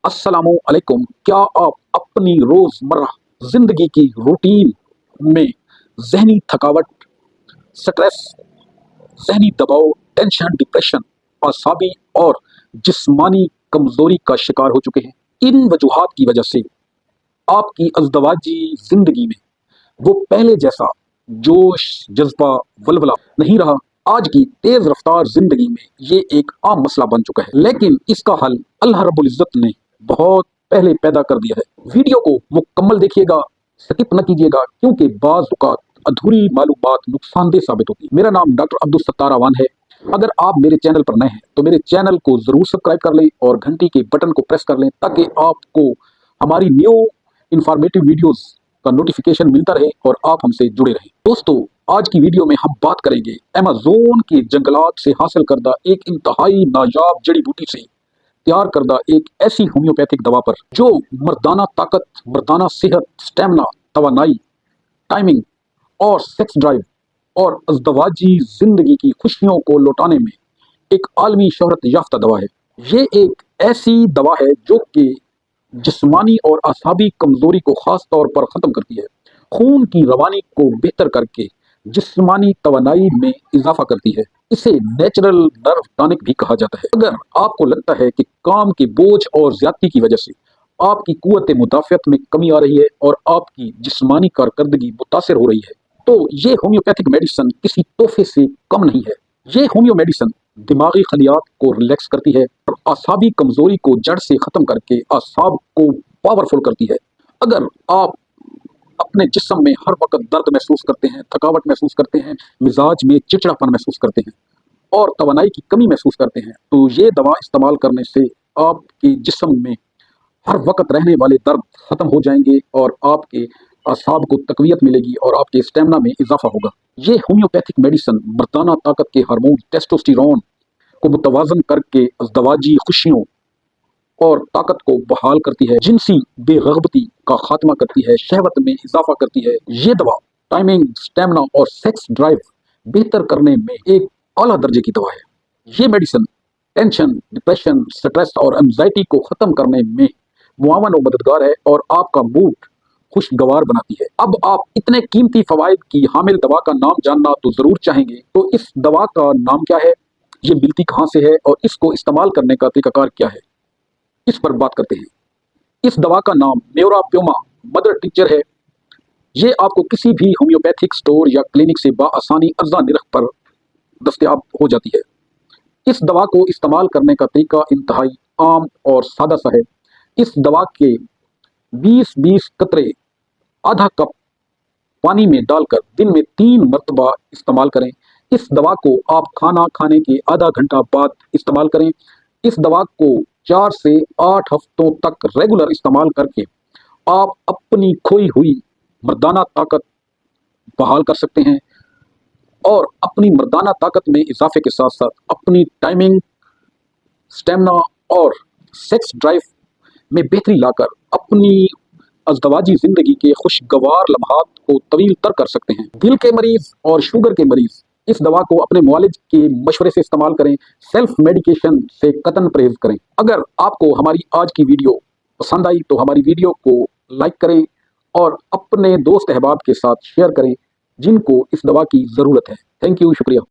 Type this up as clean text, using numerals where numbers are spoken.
अस्सलामु अलैकुम। क्या आप अपनी रोजमर्रा जिंदगी की रूटीन में जहनी थकावट, स्ट्रेस, जहनी दबाव, टेंशन, डिप्रेशन, असाबी और जिस्मानी कमजोरी का शिकार हो चुके हैं? इन वजूहात की वजह से आपकी अज़दवाजी जिंदगी में वो पहले जैसा जोश, जज्बा, वलवला नहीं रहा। आज की तेज रफ्तार जिंदगी में ये एक आम मसला बन चुका है, लेकिन इसका हल अल्लाह रब्बुल इज्जत ने बहुत पहले पैदा कर दिया है। वीडियो को मुकम्मल देखिएगा, स्किप न कीजिएगा, क्योंकि बाज़ औक़ात अधूरी मालूमात नुकसानदेह साबित होती है। मेरा नाम डॉक्टर अब्दुल सत्तार अवान है। अगर आप मेरे चैनल पर नए हैं तो मेरे चैनल को जरूर सब्सक्राइब कर लें और घंटी के बटन को प्रेस कर लें, ताकि आपको हमारी न्यू इंफॉर्मेटिव वीडियोस का नोटिफिकेशन मिलता रहे और आप हमसे जुड़े रहें। दोस्तों, आज की वीडियो में हम बात करेंगे अमेज़न के जंगलात से हासिल करदा एक इंतहाई नायाब जड़ी बूटी से तैयार करदा एक ऐसी होम्योपैथिक दवा पर, जो मर्दाना ताकत, मर्दाना सेहत, स्टेमिना, तवानाई, टाइमिंग और सेक्स ड्राइव और अज़दवाजी जिंदगी की खुशियों को लौटाने में एक आलमी शोहरत याफ्ता दवा है। ये एक ऐसी दवा है जो कि जिस्मानी और असाबी कमजोरी को खास तौर पर खत्म करती है, खून की रवानी को बेहतर करके जिस्मानी तवानाई में इजाफा करती है। इसे नेचुरल नर्व टॉनिक भी कहा जाता है। अगर आपको लगता है कि काम के बोझ और ज्यादती की वजह से आपकी कुव्वत मुदाफ़ियत में कमी आ रही है और आपकी जिस्मानी कारकर्दगी मुतासर हो रही है, तो ये होम्योपैथिक मेडिसिन किसी तोहफे से कम नहीं है। ये होम्यो मेडिसिन दिमागी खलियात को रिलैक्स करती है और असाबी कमजोरी को जड़ से खत्म करके असाब को पावरफुल करती है। अगर आप अपने जिस्म में हर वक्त दर्द महसूस करते हैं, थकावट महसूस करते हैं, मिजाज में चिड़चिड़ापन महसूस करते हैं और तवानाई की कमी महसूस करते हैं, तो ये दवा इस्तेमाल करने से आपके जिस्म में हर वक्त रहने वाले दर्द खत्म हो जाएंगे और आपके असाब को तकवीयत मिलेगी और आपके स्टेमिना में इजाफा होगा। ये होम्योपैथिक मेडिसिन मर्दाना ताकत के हार्मोन टेस्टोस्टेरोन को मुतवाजन करके अज़दवाजी खुशियों और ताकत को बहाल करती है, जिनसी बेगबती का खात्मा करती है, शहवत में इजाफा करती है। ये दवा टाइमिंग, स्टेमिना और सेक्स ड्राइव बेहतर करने में एक आला दर्जे की दवा है। ये मेडिसिन टेंशन, डिप्रेशन, स्ट्रेस और एंजाइटी को खत्म करने में मुआवन और मददगार है और आपका मूड खुशगवार बनाती है। अब आप इतने कीमती फवाइद की हामिल दवा का नाम जानना तो जरूर चाहेंगे, तो इस दवा का नाम क्या है, ये मिलती कहाँ से है और इसको इस्तेमाल करने का तरीकाकार क्या है, इस पर बात करते हैं। इस दवा का नाम न्यूरोप्योमा मदर टीचर है। ये आपको किसी भी होम्योपैथिक स्टोर या क्लिनिक से बाआसानी अर्जा निरख पर दस्तयाब हो जाती है। इस दवा को इस्तेमाल करने का तरीका इंतहाई आम और सादा सा है। इस दवा के 20-20 कतरे आधा कप पानी में डालकर दिन में 3 मरतबा इस्तेमाल करें। इस दवा को आप खाना खाने के आधा घंटा बाद इस्तेमाल करें। इस दवा को 4 से 8 हफ्तों तक रेगुलर इस्तेमाल करके आप अपनी खोई हुई मर्दाना ताकत बहाल कर सकते हैं और अपनी मर्दाना ताकत में इजाफे के साथ साथ अपनी टाइमिंग, स्टेमिना और सेक्स ड्राइव में बेहतरी लाकर अपनी अज़दवाजी जिंदगी के खुशगवार लम्हात को तवील तर कर सकते हैं। दिल के मरीज और शुगर के मरीज इस दवा को अपने मुआलिज के मशवरे से इस्तेमाल करें। सेल्फ मेडिकेशन से कतन परहेज करें। अगर आपको हमारी आज की वीडियो पसंद आई तो हमारी वीडियो को लाइक करें और अपने दोस्त अहबाब के साथ शेयर करें जिनको इस दवा की ज़रूरत है। थैंक यू, शुक्रिया।